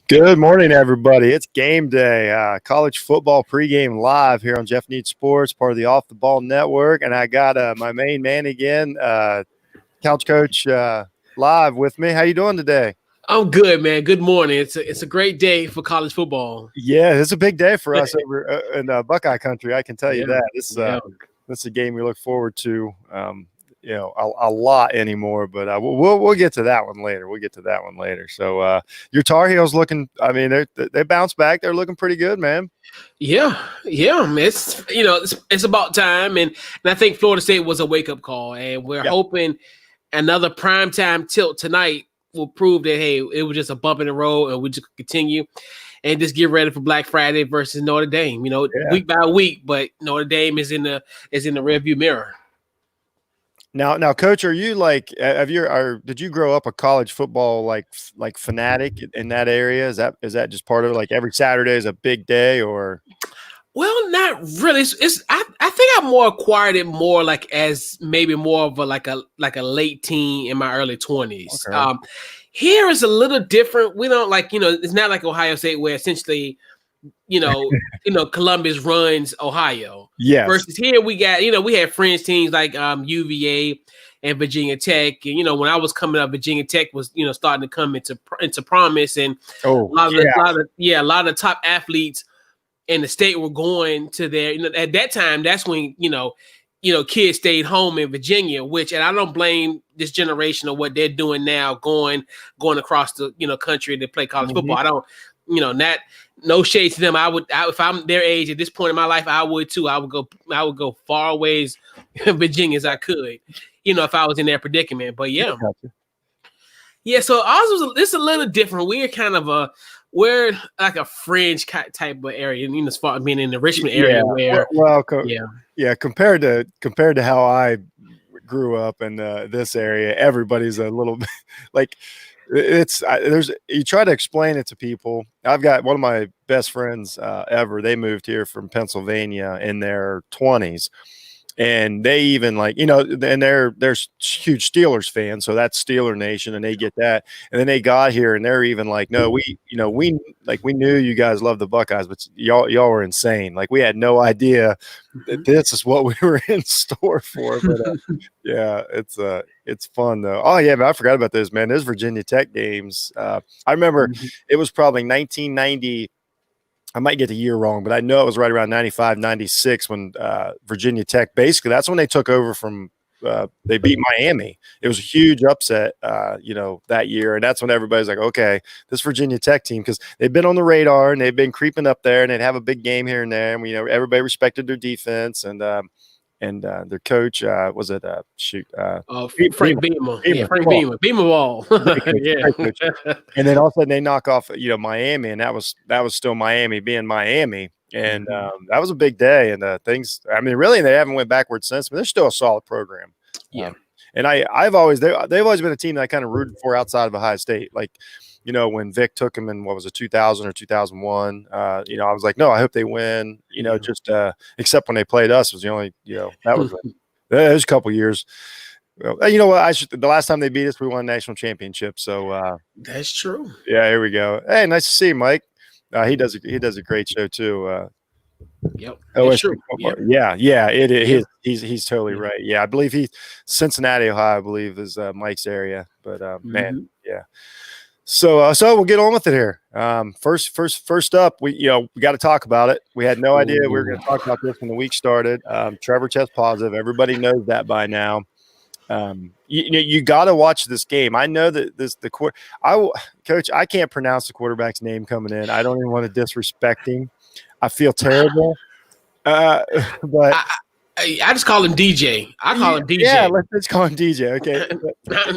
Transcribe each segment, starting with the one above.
Good morning, everybody. It's game day. College football pregame live here on Jeff Need Sports, part of the Off the Ball Network. And I got my main man again, Couch Coach, live with me. How you doing today? I'm good, man. Good morning. It's a great day for college football. Yeah, it's a big day for us over in Buckeye Country. I can tell you Yeah, that. yeah. This is a game we look forward to. A lot anymore, but we'll get to that one later. So your Tar Heels looking. I mean, they bounced back. They're looking pretty good, man. Yeah. It's about time, and I think Florida State was a wake up call, and we're hoping another primetime tilt tonight will prove that hey, it was just a bump in the road, and we just continue and just get ready for Black Friday versus Notre Dame. Week by week, but Notre Dame is in the rearview mirror. Now, Coach, are you like did you grow up a college football like fanatic in that area? Is that just part of it? Like every Saturday is a big day, or? Well, not really. I think I more acquired it more like as maybe more of a late teen in my early 20s. Okay. Here is a little different. We don't it's not like Ohio State where essentially Columbus runs Ohio. Yes. Versus here we got, we had fringe teams like UVA and Virginia Tech. And, when I was coming up, Virginia Tech was, starting to come into promise. And a lot of the top athletes in the state were going to their, at that time, that's when, kids stayed home in Virginia, and I don't blame this generation of what they're doing now, going across the, country to play college football. I don't, not no shade to them. If I'm their age at this point in my life, I would too. I would go far away as Virginia as I could, if I was in their predicament. But yeah. So ours it's a little different. We're like a fringe type of area, as far as being in the Richmond area. Compared to how I grew up in this area, everybody's a little bit like. You try to explain it to people. I've got one of my best friends ever. They moved here from Pennsylvania in their 20s, and they even and they're huge Steelers fans, so that's Steeler Nation, and they get that. And then they got here, and they're even like, no, we knew you guys love the Buckeyes, but y'all were insane. Like we had no idea that this is what we were in store for. But it's fun though. Oh yeah, but I forgot about this, man. There's Virginia Tech games. I remember it was probably 1990. I might get the year wrong, but I know it was right around 95, 96 when Virginia Tech, basically, that's when they took over from they beat Miami. It was a huge upset, that year. And that's when everybody's like, okay, this Virginia Tech team, because they've been on the radar and they've been creeping up there and they'd have a big game here and there. And, everybody respected their defense and their coach, was it Frank Beamer. Frank Beamer. Beamer ball. And then all of a sudden they knock off, Miami, and that was still Miami being Miami. And that was a big day. And things, I mean, really, they haven't went backwards since, but they're still a solid program. Yeah. And they've always been a team that I kind of rooted for outside of Ohio State. Like, when Vic took them in, what was it, 2000 or 2001, I was like, no, I hope they win, just except when they played us was the only, that was a couple years. Well, the last time they beat us, we won a national championship. So that's true. Yeah, here we go. Hey, nice to see you, Mike. He does a great show too. Yep. True. Yeah, it is. He's totally right. Yeah, I believe Cincinnati, Ohio, I believe is Mike's area. But man, yeah. So we'll get on with it here. First up, we got to talk about it. We had no idea we were going to talk about this when the week started. Trevor tests positive. Everybody knows that by now. You got to watch this game. I know that Coach, I can't pronounce the quarterback's name coming in. I don't even want to disrespect him. I feel terrible. But I just call him DJ. I call him DJ. Yeah, let's call him DJ. Okay.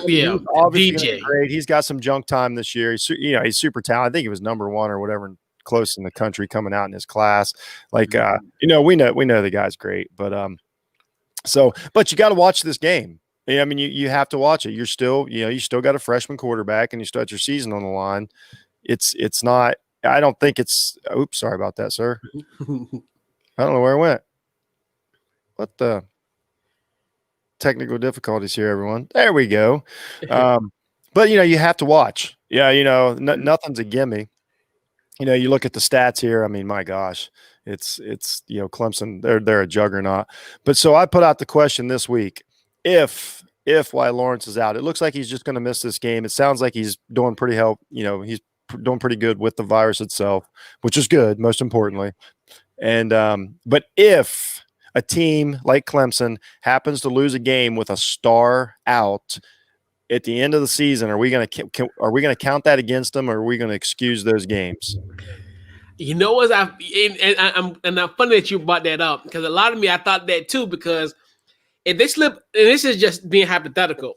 Yeah, DJ. Great. He's got some junk time this year. He's super talented. I think he was number one or whatever close in the country coming out in his class. Like, we know the guy's great, but but you got to watch this game. I mean, you have to watch it. You're still, you still got a freshman quarterback and you still got your season on the line. It's not, I don't think it's, oops, sorry about that, sir. I don't know where it went. What the technical difficulties here, everyone. There we go. But, you have to watch. Yeah, nothing's a gimme. you look at the stats here. I mean, my gosh, it's Clemson. They're a juggernaut. But so I put out the question this week: if Wyatt Lawrence is out, it looks like he's just going to miss this game. It sounds like he's doing pretty he's doing pretty good with the virus itself, which is good, most importantly. And but if a team like Clemson happens to lose a game with a star out at the end of the season, are we going to count that against them, or are we going to excuse those games? You know what? I'm funny that you brought that up, because a lot of me, I thought that too, because if they slip, and this is just being hypothetical,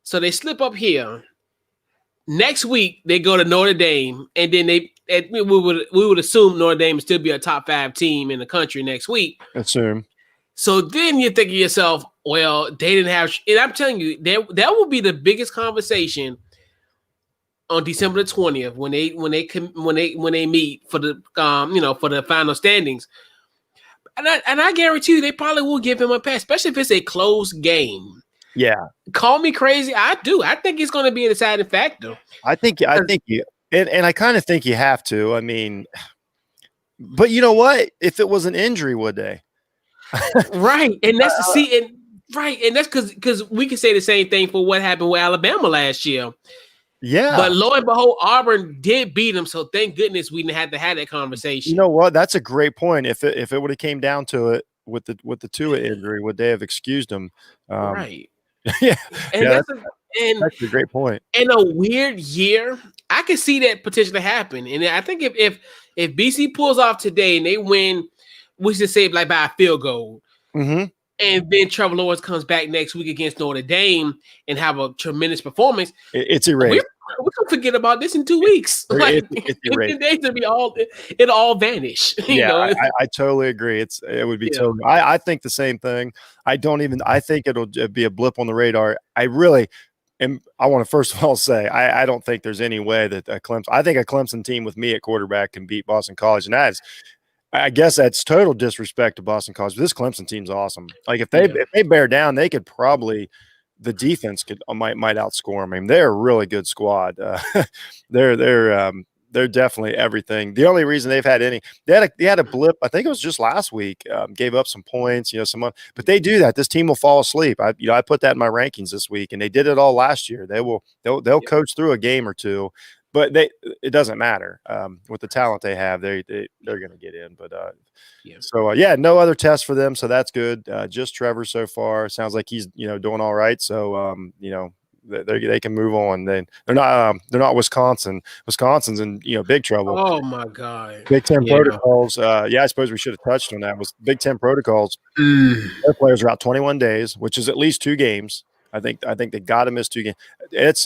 so they slip up here. Next week they go to Notre Dame, and then we would assume Notre Dame would still be a top 5 team in the country next week. Assume. So then you think of yourself, well, they didn't have, and I'm telling you, that will be the biggest conversation on December the 20th when they meet for the for the final standings. And I guarantee you they probably will give him a pass, especially if it's a close game. Yeah. Call me crazy. I do. I think it's going to be a deciding factor. I think you and I kind of think you have to. I mean, but you know what? If it was an injury, would they? Right. And that's and that's because we can say the same thing for what happened with Alabama last year. Yeah. But lo and behold, Auburn did beat them. So thank goodness we didn't have to have that conversation. You know what? That's a great point. If it would have came down to it with the Tua injury, would they have excused him? Right. Yeah. And that's a great point. In a weird year, I could see that potentially happen. And I think if BC pulls off today and they win, we should say like by a field goal. Mm-hmm. And then Trevor Lawrence comes back next week against Notre Dame and have a tremendous performance. It's erased. We're gonna forget about this in 2 weeks. Like it'll all vanish. I totally agree. It would be totally. I think the same thing. I think it'll be a blip on the radar. I want to first of all say I don't think there's any way that I think a Clemson team with me at quarterback can beat Boston College, and I guess that's total disrespect to Boston College. But this Clemson team's awesome. Like if they bear down, they could probably. The defense might outscore them. I mean, they're a really good squad. They're definitely everything. The only reason they've had they had a blip. I think it was just last week. Gave up some points, but they do that. This team will fall asleep. I put that in my rankings this week, and they did it all last year. They'll coach through a game or two, but it doesn't matter with the talent they have. They're going to get in, but. So no other tests for them, so that's good. Just Trevor so far. Sounds like he's doing all right. So they can move on. They're not Wisconsin. Wisconsin's in big trouble. Oh my God. Big Ten protocols. I suppose we should have touched on that. Was Big Ten protocols. Their players are out 21 days, which is at least 2 games. I think they got to miss 2 games.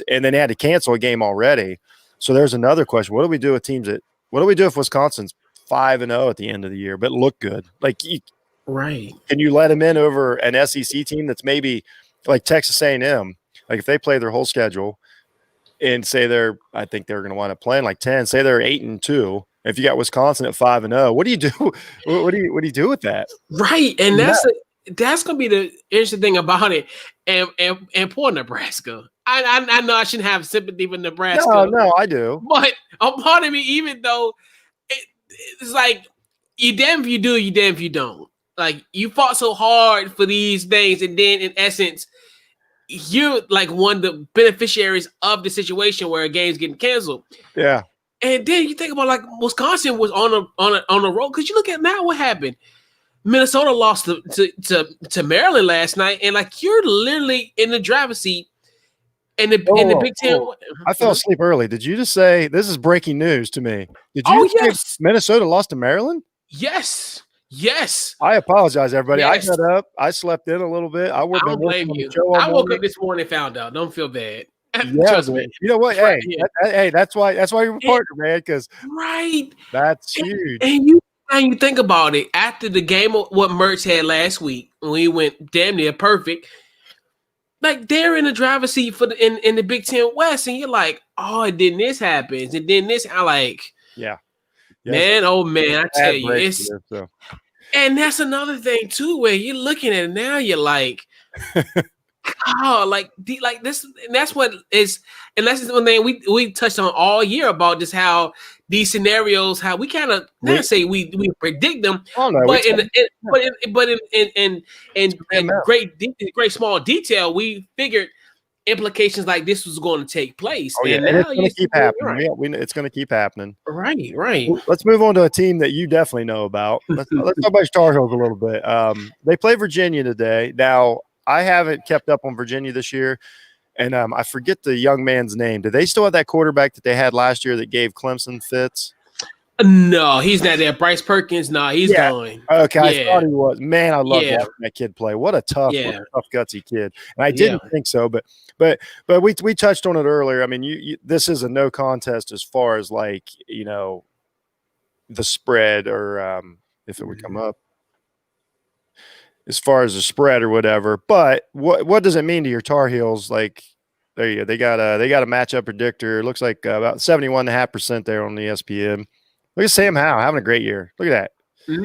And then they had to cancel a game already. So there's another question. What do we do with teams what do we do if Wisconsin's 5-0 at the end of the year, but look good? Like, right? Can you let them in over an SEC team that's maybe like Texas A&M? Like if they play their whole schedule and say I think they're going to wind up playing like 10. Say they're 8-2. If you got Wisconsin at 5-0, what do you do? What do you do with that? Right, and that's going to be the interesting thing about it. And poor Nebraska. I know I shouldn't have sympathy for Nebraska. No, I do. But a part of me, even though. It's like you damn if you do, you damn if you don't. Like you fought so hard for these things, and then in essence, you're like one of the beneficiaries of the situation where a game's getting canceled. Yeah. And then you think about like Wisconsin was on a roll, because you look at now what happened. Minnesota lost to Maryland last night, and like you're literally in the driver's seat. In the Big Ten. I fell asleep early. Did you just say this is breaking news to me? Did you say Minnesota lost to Maryland? Yes. I apologize, everybody. Yes. I got up. I slept in a little bit. I don't blame you. I woke up this morning and found out. Don't feel bad. Yeah, trust me. You know what? Hey, that's why you're a partner, man. Because that's huge. And you think about it, after the game of what Mertz had last week, when he went damn near perfect. Like they're in the driver's seat for in the Big Ten West, and you're like, oh, and then this happens, and then this. I like, man, oh man, I tell you, and that's another thing too, where you're looking at it now, you're like, Oh, like this, and that's what is, and that's one thing we touched on all year about just how these scenarios, how we kind of not say we predict them, but in great small detail, we figured implications like this was going to take place. Oh yeah, and it's going to keep happening. Right. It's going to keep happening. Right. Let's move on to a team that you definitely know about. Let's talk about Tar Heels a little bit. They play Virginia today. Now, I haven't kept up on Virginia this year, and I forget the young man's name. Do they still have that quarterback that they had last year that gave Clemson fits? No, he's not there. Bryce Perkins, he's going. Okay, I thought he was. Man, I love that kid play. What a tough, gutsy kid. And I didn't think so, but we touched on it earlier. I mean, this is a no contest as far as like, the spread or if it would come up. As far as the spread or whatever, but what does it mean to your Tar Heels? Like, there you go. They got a matchup predictor. It looks like about 71.5% there on the ESPN. Look at Sam Howell having a great year. Look at that.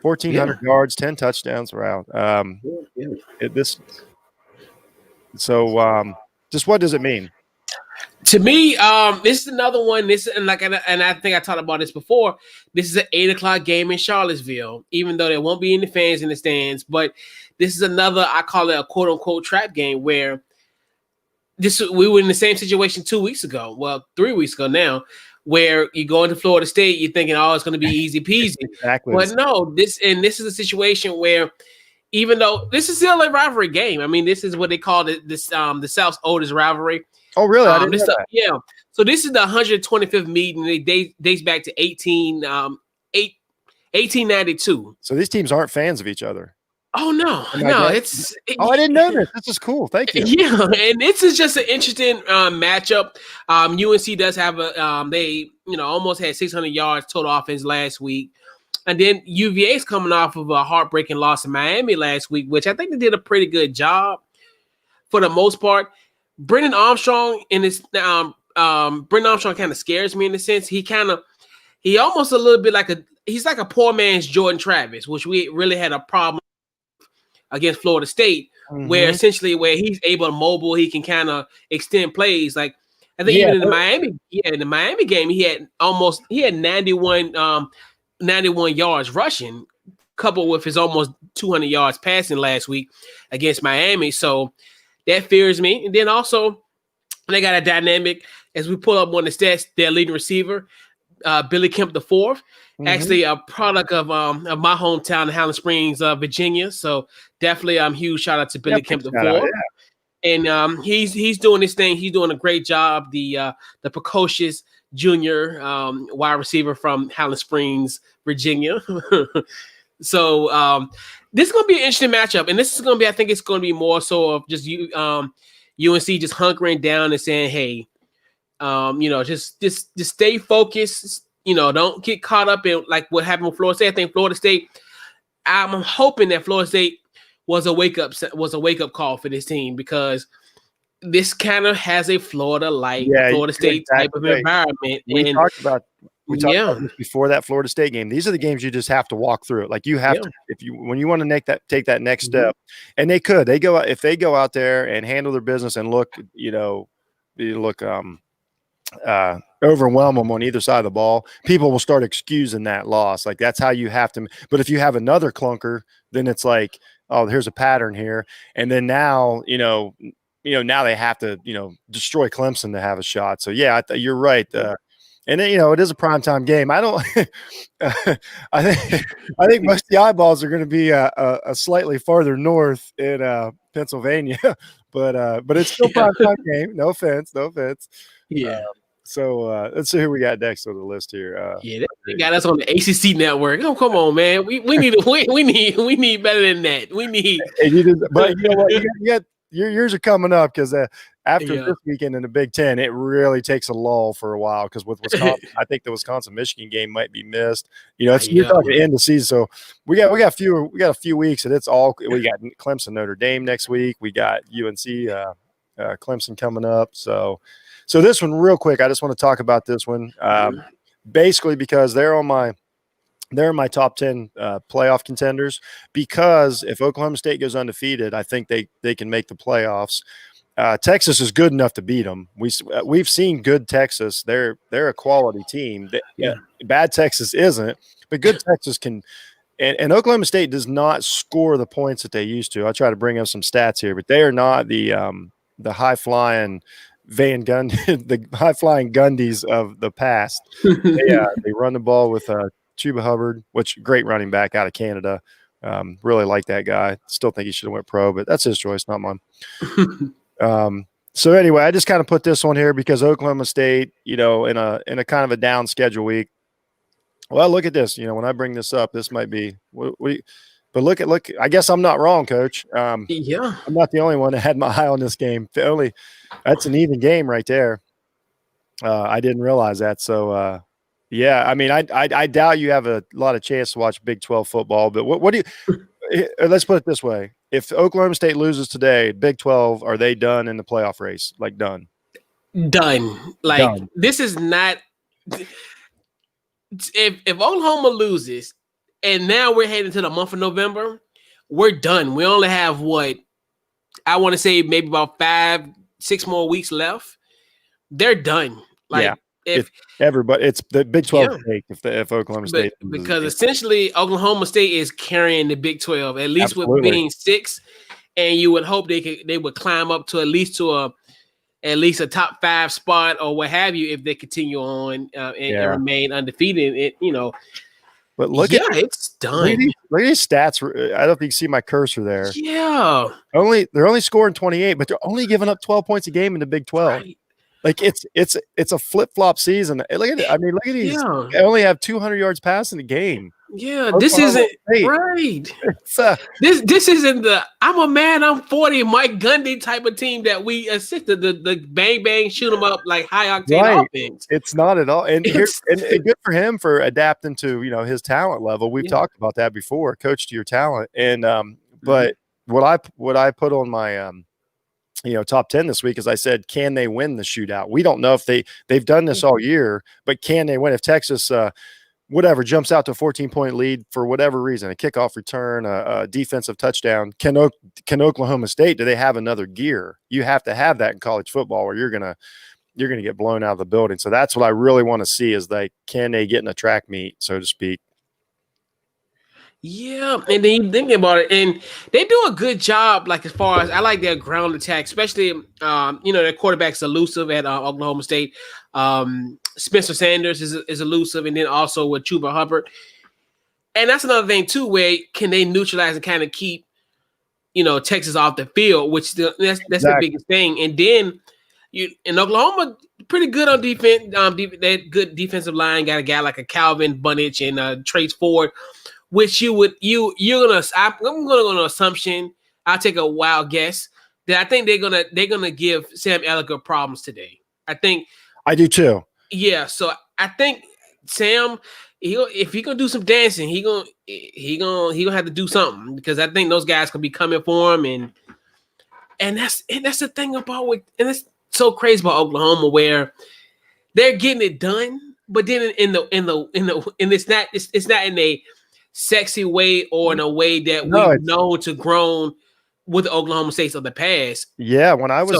1,400 yards, 10 touchdowns. Wow. Just what does it mean? To me, this is another one. And I think I talked about this before. This is an 8:00 game in Charlottesville, even though there won't be any fans in the stands. But this is another, I call it a quote unquote trap game where we were in the same situation 2 weeks ago. Well, 3 weeks ago now, where you go into Florida State, you're thinking, oh, it's going to be easy peasy. Exactly. But no, this is a situation where, even though this is still a rivalry game, I mean, this is what they call it, the South's oldest rivalry. Oh, really? I didn't know that. Yeah. So this is the 125th meeting. It dates back to 1892. So these teams aren't fans of each other. Oh no, I didn't know this. This is cool. Thank you. Yeah, and this is just an interesting matchup. UNC does have they almost had 600 yards total offense last week, and then UVA is coming off of a heartbreaking loss in Miami last week, which I think they did a pretty good job for the most part. Brennan Armstrong Brennan Armstrong kind of scares me in a sense. He almost a little bit he's like a poor man's Jordan Travis, which we really had a problem against Florida State, where essentially where he's able to mobile, he can kind of extend plays. Like I think even in the Miami game, he had 91 yards rushing, coupled with his almost 200 yards passing last week against Miami. So that fears me. And then also they got a dynamic, as we pull up one of the stats, their leading receiver, Billy Kemp IV, actually a product of my hometown, Highland Springs, Virginia. So definitely huge shout out to Billy Kemp IV. And he's doing this thing. He's doing a great job. The precocious junior wide receiver from Highland Springs, Virginia. So this is going to be an interesting matchup, and this is going to be, I think it's going to be more so of just UNC just hunkering down and saying, hey, just stay focused. Don't get caught up in like what happened with Florida State. I think Florida State, I'm hoping that Florida State was a wake up call for this team, because this kind of has a Florida State type of environment. We talked about this before that Florida State game. These are the games you just have to walk through it. Like you have to, when you want to take that next step, and they could, if they go out there and handle their business and overwhelm them on either side of the ball, people will start excusing that loss. Like that's how you have to. But if you have another clunker, then it's like, oh, here's a pattern here. And then now, now they have to, destroy Clemson to have a shot. So yeah, you're right. And then, it is a primetime game. I don't. I think most of the eyeballs are going to be a slightly farther north in Pennsylvania, but it's still primetime game. No offense. Yeah. So let's see who we got next on the list here. They got us on the ACC network. Oh, come on, man. We need better than that. We need. But you know what? You got yours are coming up, because after this weekend in the Big Ten, it really takes a lull for a while, because with Wisconsin, I think the Wisconsin-Michigan game might be missed. You're talking end of season, so we got a few weeks, and it's all we got. Clemson, Notre Dame next week. We got UNC, Clemson coming up. So this one, real quick, I just want to talk about this one, basically because they're on my they're my top 10 playoff contenders, because if Oklahoma State goes undefeated, I think they can make the playoffs. Texas is good enough to beat them. We've seen good Texas. They're a quality team. Bad Texas isn't, but good Texas can. And Oklahoma State does not score the points that they used to. I'll try to bring up some stats here, but they are not the high flying the high flying Gundys of the past. They run the ball with Chuba Hubbard, which great running back out of Canada. Really like that guy. Still think he should have went pro, but that's his choice, not mine. So anyway, I just kind of put this one here because Oklahoma State, in a kind of a down schedule week. Well, look at this. When I bring this up, this might be but look. I guess I'm not wrong, Coach. I'm not the only one that had my eye on this game. That's an even game right there. I didn't realize that. So yeah, I mean, I doubt you have a lot of chance to watch Big 12 football. But what do you? Let's put it this way: if Oklahoma State loses today, Big 12, are they done in the playoff race? Like done? Done. Like done. This is not. If Oklahoma loses, and now we're heading to the month of November, we're done. We only have what I want to say, maybe about 5-6 more weeks left. They're done. Like it's the Big 12 take if Oklahoma State loses. Because essentially Oklahoma State is carrying the Big 12, at least with being 6, and you would hope they would climb up to at least a top 5 spot or what have you if they continue on and remain undefeated. But look it's done. Look at these stats. I don't know if you can see my cursor there. Yeah. They're only scoring 28, but they're only giving up 12 points a game in the Big 12. Right. Like it's a flip-flop season. Look at it. I mean, look at these. Yeah. They only have 200 yards passing a game. Yeah, this isn't right. This isn't the I'm a man, I'm 40 Mike Gundy type of team that we assisted the bang bang shoot them up like high octane offense. It's not at all. And good for him for adapting to his talent level. We've talked about that before. Coach to your talent. And but what I put on my top 10 this week is I said, can they win the shootout? We don't know if they've done this all year, but can they win? If Texas whatever jumps out to a 14-point lead for whatever reason, a kickoff return, a defensive touchdown, can Oklahoma State, do they have another gear? You have to have that in college football where you're gonna get blown out of the building. So that's what I really want to see is can they get in a track meet, so to speak. Yeah, and then you think about it, and they do a good job. Like as far as I like their ground attack, especially their quarterback's elusive at Oklahoma State. Spencer Sanders is elusive, and then also with Chuba Hubbard, and that's another thing too. Where can they neutralize and kind of keep Texas off the field, which that's exactly the biggest thing. And then in Oklahoma, pretty good on defense. That good defensive line got a guy like a Calvin Bunich and Trace Ford. Which I'm gonna go on an assumption. I'll take a wild guess that I think they're gonna give Sam Ehlinger problems today. I do too. Yeah, so I think Sam, if he gonna do some dancing, he gonna have to do something because I think those guys can be coming for him and that's the thing about and it's so crazy about Oklahoma where they're getting it done, but then it's not in a sexy way or in a way that we've known to grown with the Oklahoma States of the past. Yeah, when I was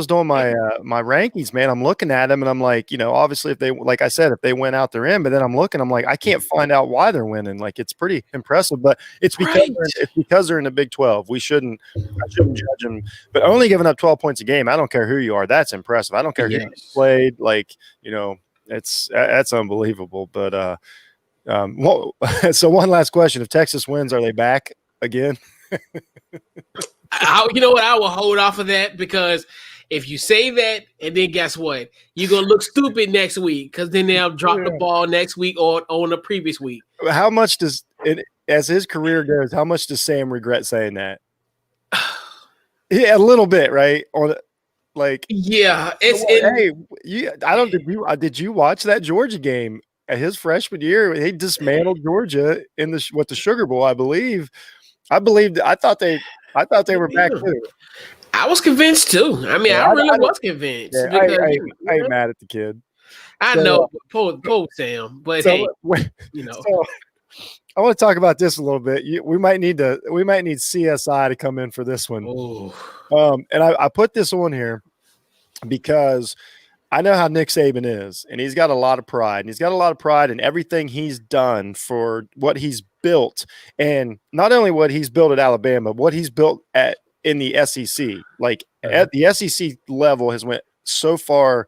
doing my my rankings, man, I'm looking at them and I'm like, obviously if they, like I said, if they win out, they're in. But then I'm looking, I'm like, I can't find out why they're winning. Like it's pretty impressive, but it's because they're in the Big 12. I shouldn't judge them, but only giving up 12 points a game. I don't care who you are. That's impressive. I don't care who you played. Like that's unbelievable. But so one last question: if Texas wins, are they back again? You know what? I will hold off of that because if you say that, and then guess what? You're gonna look stupid next week because then they'll drop the ball next week or on the previous week. How much does as his career goes? How much does Sam regret saying that? Yeah, a little bit, right? Did you watch that Georgia game? At his freshman year, he dismantled Georgia in the Sugar Bowl, I believe. I thought they were back too. I was convinced too. I mean, I really was convinced. Yeah, I ain't mad at the kid. I know, poor Sam, but hey, you know. So I want to talk about this a little bit. We might need CSI to come in for this one. And I put this on here because I know how Nick Saban is, and he's got a lot of pride, and he's got a lot of pride in everything he's done for what he's built, and not only what he's built at Alabama, what he's built in the SEC. Like at the SEC level has went so far.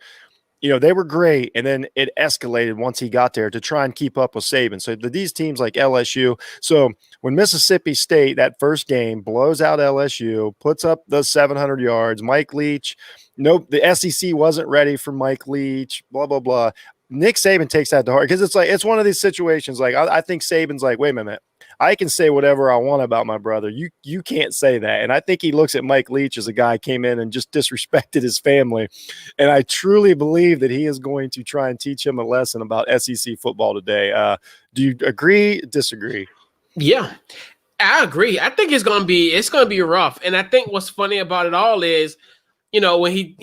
You know, they were great, and then it escalated once he got there to try and keep up with Saban. So these teams like LSU. So when Mississippi State, that first game, blows out LSU, puts up the 700 yards, Mike Leach, the SEC wasn't ready for Mike Leach, blah, blah, blah. Nick Saban takes that to heart because it's one of these situations. Like I think Saban's like, wait a minute, I can say whatever I want about my brother. You can't say that. And I think he looks at Mike Leach as a guy came in and just disrespected his family. And I truly believe that he is going to try and teach him a lesson about SEC football today. Do you agree? Disagree? Yeah, I agree. I think it's gonna be rough. And I think what's funny about it all is, when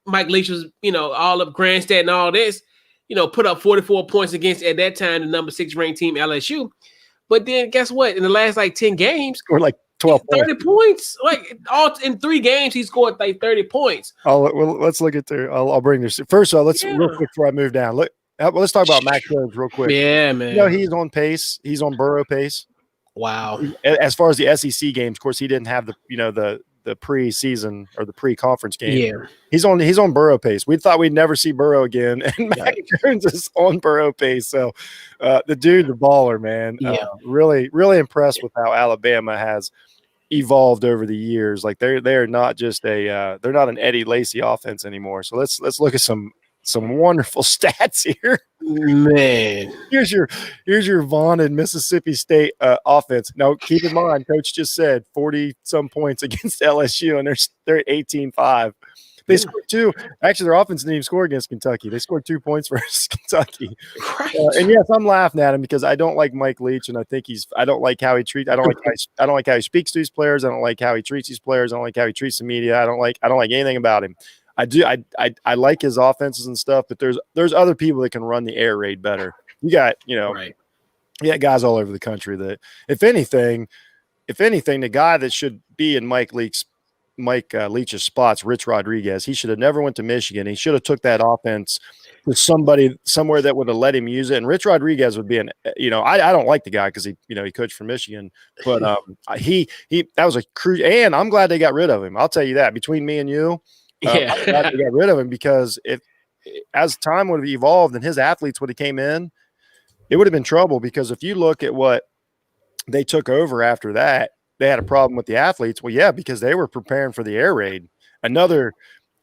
Mike Leach was, all up Grandstand and all this, put up 44 points against, at that time, the number 6 ranked team LSU. But then guess what? In the last 10 games, or 12 30 points. Like all in 3 games, he scored 30 points. Let's look at I'll bring this. First of all, real quick before I move down. Let's talk about Mac Jones real quick. Yeah, man. He's on pace. He's on Burrow pace. Wow. As far as the SEC games, of course, he didn't have the preseason or the pre-conference game. Yeah. He's on Burrow pace. We thought we'd never see Burrow again, and Mac Jones is on Burrow pace. So the dude's a baller, man. Yeah. Really, really impressed with how Alabama has evolved over the years. Like they're not just they're not an Eddie Lacy offense anymore. So let's look at some wonderful stats here. Man, here's your vaunted Mississippi State offense. Now, keep in mind, Coach just said 40-some points against LSU, and they're at 18-5. They scored 2. Actually, their offense didn't even score against Kentucky. They scored 2 points versus Kentucky. And yes, I'm laughing at him because I don't like Mike Leach, and I don't like how he treats. I don't like how he speaks to his players. I don't like how he treats these players. I don't like how he treats the media. I don't like anything about him. I like his offenses and stuff, but there's other people that can run the air raid better. You got, right. You got guys all over the country that, if anything, the guy that should be in Mike Leach's spots, Rich Rodriguez. He should have never went to Michigan. He should have took that offense to somebody somewhere that would have let him use it. And Rich Rodriguez would be I don't like the guy because he coached for Michigan, but that was a crucial. And I'm glad they got rid of him. I'll tell you that. Between me and you. Yeah, I'm glad they got rid of him because as time would have evolved and his athletes would have came in, it would have been trouble. Because if you look at what they took over after that, they had a problem with the athletes. Well, yeah, because they were preparing for the air raid. Another,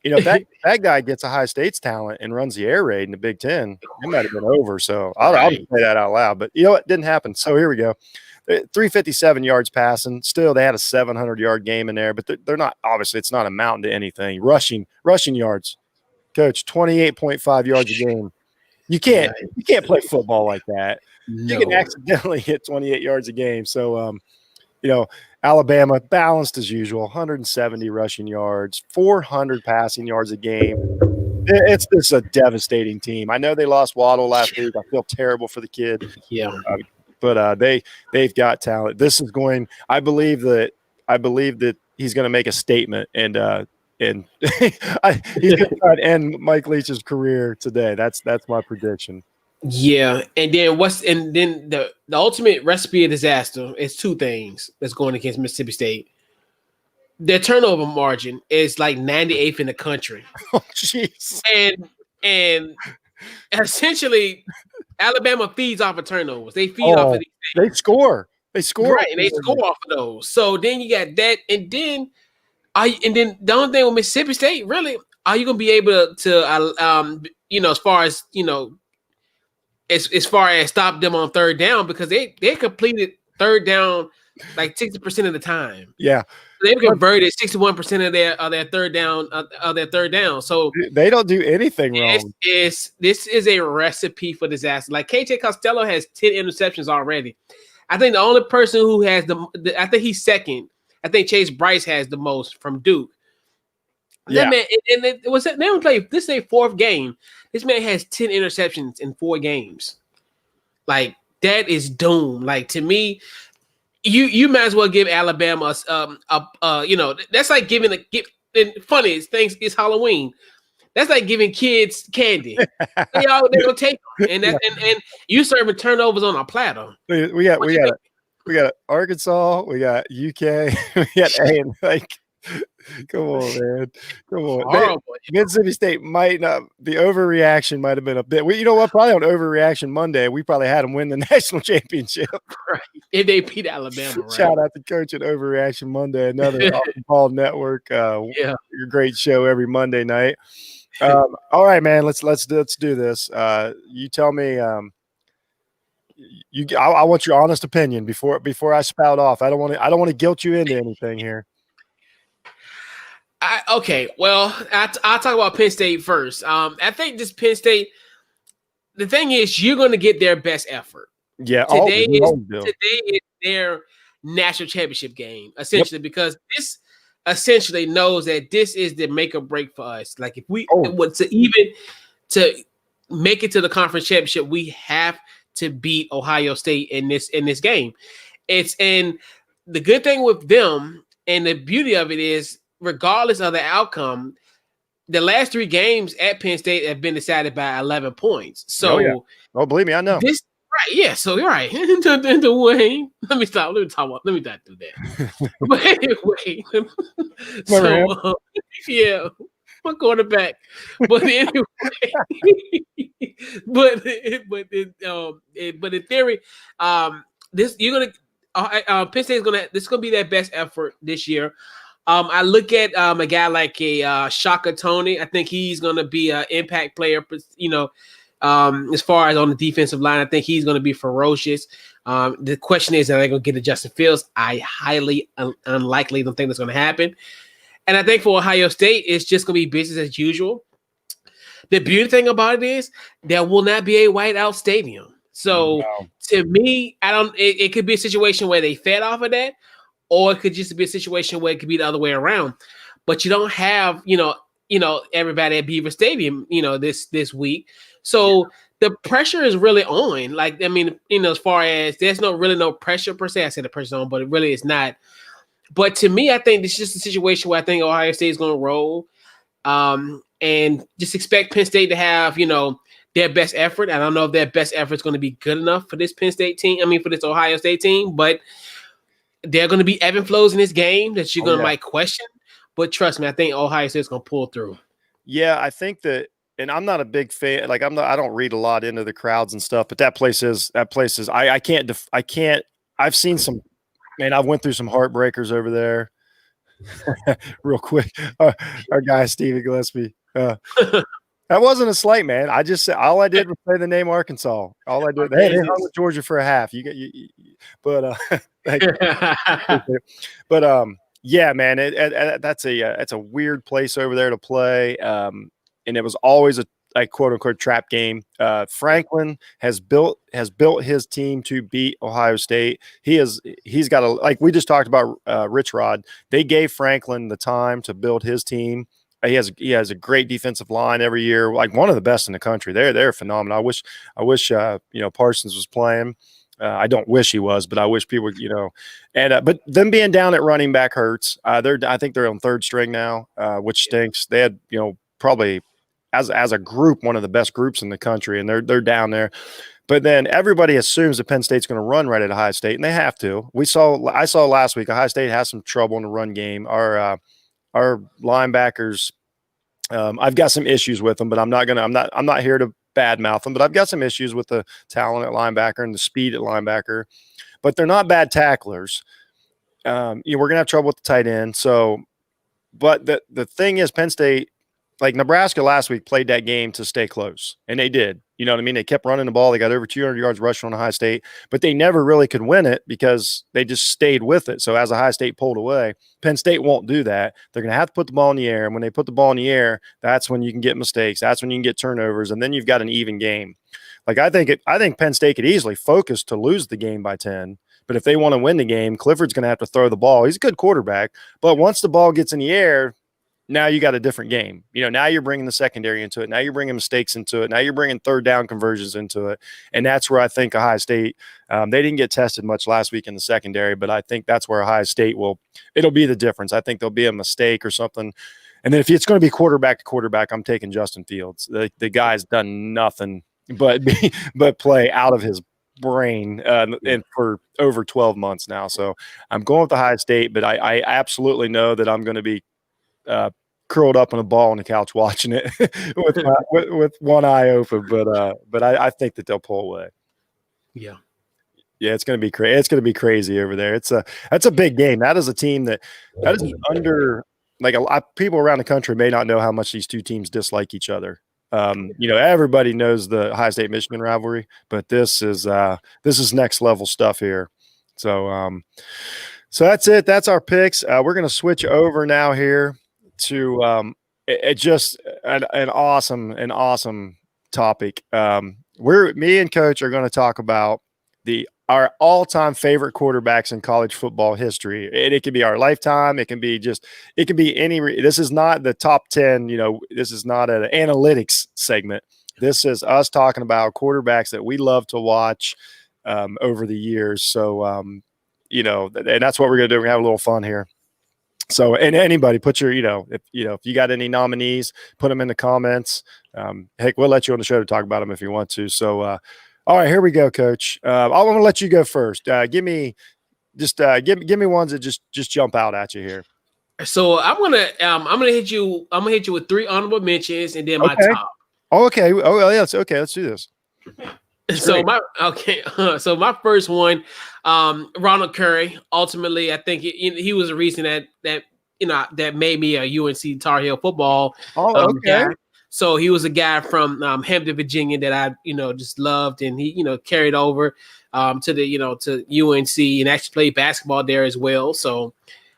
if that guy gets a High State's talent and runs the air raid in the Big Ten, it might have been over. So I'll say that out loud. But it didn't happen. So here we go. 357 yards passing. Still, they had a 700-yard game in there, but they're not. Obviously, it's not amounting to anything. Rushing yards, Coach, 28.5 yards a game. You can't play football like that. No. You can accidentally hit 28 yards a game. So, Alabama balanced as usual, 170 rushing yards, 400 passing yards a game. It's just a devastating team. I know they lost Waddle last week. I feel terrible for the kid. Yeah. But they've got talent. This is going. I believe that he's going to make a statement, and he's going to try to end Mike Leach's career today. That's my prediction. Yeah, and then the ultimate recipe of disaster is 2 things that's going against Mississippi State. Their turnover margin is 98th in the country. Oh, jeez. And essentially, Alabama feeds off of turnovers. They feed off of these things. They score. Right, and they score off of those. So then you got that, and then the only thing with Mississippi State, really, are you gonna be able to as far as stop them on third down, because they completed third down 60% of the time. Yeah. They've converted 61% of their third down. So they don't do anything wrong. This is a recipe for disaster. KJ Costello has 10 interceptions already. I think the only person who has I think he's second. I think Chase Bryce has the most from Duke. That man, and it was they don't play. This is their fourth game. This man has 10 interceptions in 4 games. Like that is doom. Like to me, you might as well give Alabama that's like giving and funny things. It's Halloween. That's like giving kids candy. They're gonna take them, and you serving turnovers on a platter. We got Arkansas, we got UK, we got A, and like, come on, man, come on. Mississippi State might not. The overreaction might have been a bit. You know what? Probably on Overreaction Monday, we probably had them win the national championship. Right. If they beat Alabama, right? Shout out to Coach at Overreaction Monday, another Ball Network. Your great show every Monday night. All right, man. Let's do this. You tell me. I want your honest opinion before I spout off. I don't want to guilt you into anything here. Okay. Well, I'll talk about Penn State first. I think this Penn State. The thing is, you're going to get their best effort. Yeah. Today is their national championship game, essentially, because this essentially knows that this is the make or break for us. Like if we want to make it to the conference championship, we have to beat Ohio State in this game. And the good thing with them and the beauty of it is, regardless of the outcome, the last 3 games at Penn State have been decided by 11 points. So, believe me, I know. Right, yeah. So you're right. Into Wayne. Let me stop. Let me talk about. Let me not do that. But anyway, so yeah, my quarterback. But anyway, but in theory, this you're gonna Penn State is gonna be their best effort this year. I look at a guy like a Shaka Toney. I think he's gonna be an impact player. As far as on the defensive line, I think he's going to be ferocious. The question is, are they going to get to Justin Fields? I highly unlikely don't think that's going to happen. And I think for Ohio State, it's just going to be business as usual. The beauty thing about it is there will not be a whiteout stadium. So to me, it could be a situation where they fed off of that, or it could just be a situation where it could be the other way around. But you don't have, everybody at Beaver Stadium, this week. So the pressure is really on. Like, I mean, as far as there's no pressure per se. I say the pressure's on, but it really is not. But to me, I think this is just a situation where I think Ohio State is going to roll, and just expect Penn State to have, their best effort. I don't know if their best effort is going to be good enough for this Penn State team. I mean, for this Ohio State team, but there are going to be ebb and flows in this game that you're going to might question. But trust me, I think Ohio State is going to pull through. Yeah, I think that. And I'm not a big fan. Like I don't read a lot into the crowds and stuff, but that place is. I can't. I've seen some. Man, I went through some heartbreakers over there. Real quick, our guy Stevie Gillespie. That wasn't a slight, man. I just said all I did was say the name Arkansas. All I did. Hey, they hung with Georgia for a half. Yeah, man. That's a weird place over there to play. And it was always a quote unquote trap game. Franklin has built his team to beat Ohio State. He's got like we just talked about Rich Rod. They gave Franklin the time to build his team. He has a great defensive line every year, like one of the best in the country. They're phenomenal. I wish Parsons was playing. I don't wish he was, but I wish people, but them being down at running back hurts. I think they're on 3rd string now, which stinks. They had, probably as a group, one of the best groups in the country, and they're down there. But then everybody assumes that Penn State's going to run right at Ohio State, and they have to. I saw last week Ohio State has some trouble in the run game. Our linebackers, I've got some issues with them, but I'm not here to badmouth them, but I've got some issues with the talent at linebacker and the speed at linebacker. But they're not bad tacklers. We're gonna have trouble with the tight end. So, but the thing is, Penn State, like Nebraska last week, played that game to stay close, and they did. You know what I mean? They kept running the ball. They got over 200 yards rushing on Ohio State, but they never really could win it because they just stayed with it. So as Ohio State pulled away, Penn State won't do that. They're going to have to put the ball in the air, and when they put the ball in the air, that's when you can get mistakes. That's when you can get turnovers, and then you've got an even game. Like I think Penn State could easily focus to lose the game by 10. But if they want to win the game, Clifford's going to have to throw the ball. He's a good quarterback, but once the ball gets in the air, now you got a different game. Now you're bringing the secondary into it. Now you're bringing mistakes into it. Now you're bringing third down conversions into it. And that's where I think Ohio State, they didn't get tested much last week in the secondary, but I think that's where Ohio State it'll be the difference. I think there'll be a mistake or something. And then if it's going to be quarterback to quarterback, I'm taking Justin Fields. The guy's done nothing but play out of his brain and for over 12 months now. So I'm going with Ohio State, but I absolutely know that I'm going to be curled up on a ball on the couch watching it with one eye open. But I think that they'll pull away. Yeah, it's going to be crazy. It's going to be crazy over there. That's a big game. That is a team that is under, like, a lot people around the country may not know how much these two teams dislike each other. Everybody knows the Ohio State Michigan rivalry, but this is next level stuff here. So that's it. That's our picks. We're going to switch over now here to just an awesome topic. Me and Coach are going to talk about our all-time favorite quarterbacks in college football history. And it can be our lifetime. It can be any. This is not the top 10. This is not an analytics segment. This is us talking about quarterbacks that we love to watch over the years. So, and that's what we're going to do. We're going to have a little fun here. So, and anybody put your, if you got any nominees, put them in the comments. Heck, we'll let you on the show to talk about them if you want to. So, all right, here we go, Coach. I'm going to let you go first. Give me ones that just jump out at you here. So I'm gonna hit you with 3 honorable mentions and then my top. Oh, okay. Oh, yeah. Okay. Let's do this. So my first one, Ronald Curry. Ultimately, I think he was the reason that made me a UNC Tar Heel football guy. So he was a guy from Hampton, Virginia that I just loved, and he carried over to UNC and actually played basketball there as well. So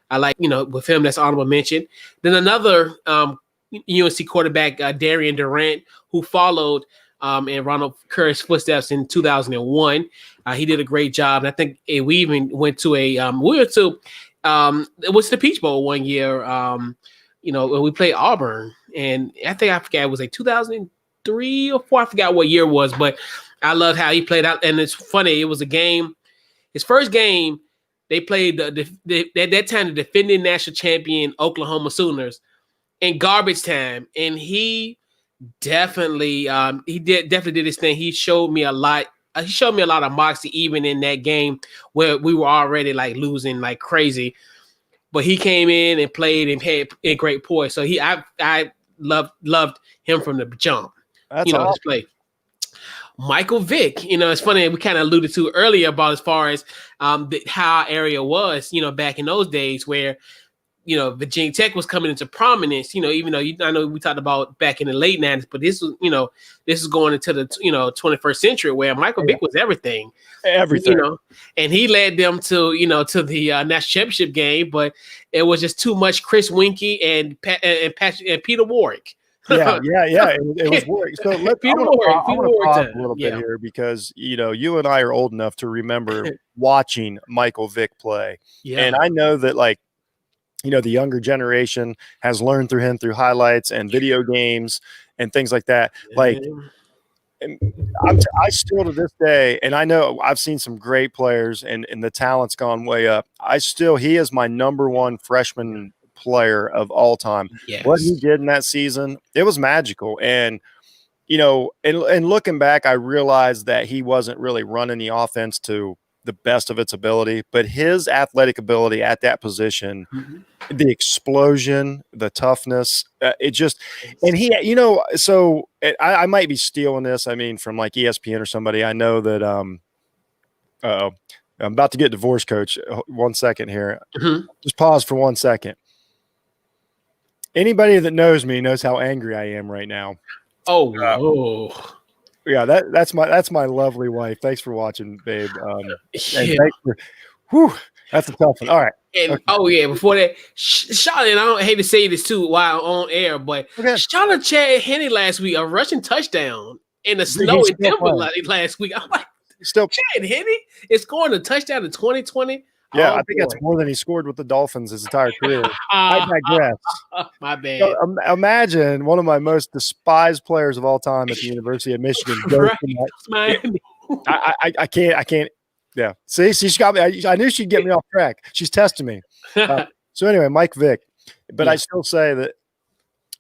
I like with him, that's honorable mention. Then another UNC quarterback, Darian Durant, who followed in Ronald Curry's footsteps in 2001. He did a great job, and I think we even went to it was the Peach Bowl one year. When we played Auburn, and I forgot it was like 2003 or 4. I forgot what year it was, but I loved how he played out. And it's funny, it was a game, his first game. They played at that time the defending national champion Oklahoma Sooners in garbage time, and he definitely did his thing. He showed me a lot. He showed me a lot of moxie even in that game where we were already like losing like crazy. But he came in and played and had a great poise. So I loved him from the jump. That's awesome. His play. Michael Vick, it's funny, we kind of alluded to earlier about as far as how our area was, back in those days where, Virginia Tech was coming into prominence, even though I know we talked about back in the late 90s, but this is going into the 21st century where Michael Vick was everything, and he led them to the national championship game, but it was just too much Chris Winkie and Peter Warwick. Yeah. It was Warwick. So let's pause a little bit here because you and I are old enough to remember watching Michael Vick play, and I know that the younger generation has learned through him through highlights and video games and things like that. And I still to this day, and I know I've seen some great players and the talent's gone way up. He is my number one freshman player of all time. Yes. What he did in that season, it was magical. And, and looking back, I realized that he wasn't really running the offense to the best of its ability, but his athletic ability at that position, the explosion, the toughness, so I might be stealing this. I mean, from like ESPN or somebody. I know that, I'm about to get divorced, Coach. 1 second here. Just pause for 1 second. Anybody that knows me knows how angry I am right now. Yeah, that's my lovely wife. Thanks for watching, babe. That's a tough one. All right. And before that, Charlotte, I hate to say this too while on air, but Charlotte Chad Henne last week, a rushing touchdown in the snow in Denver last week. I'm like, Chad Henne is scoring a touchdown in 2020. Yeah, I think that's more than he scored with the Dolphins his entire career. I digress. My bad. So, imagine one of my most despised players of all time at the University of Michigan. Miami. I can't. Yeah. See, she got me. I knew she'd get me off track. She's testing me. So anyway, Mike Vick. But I still say that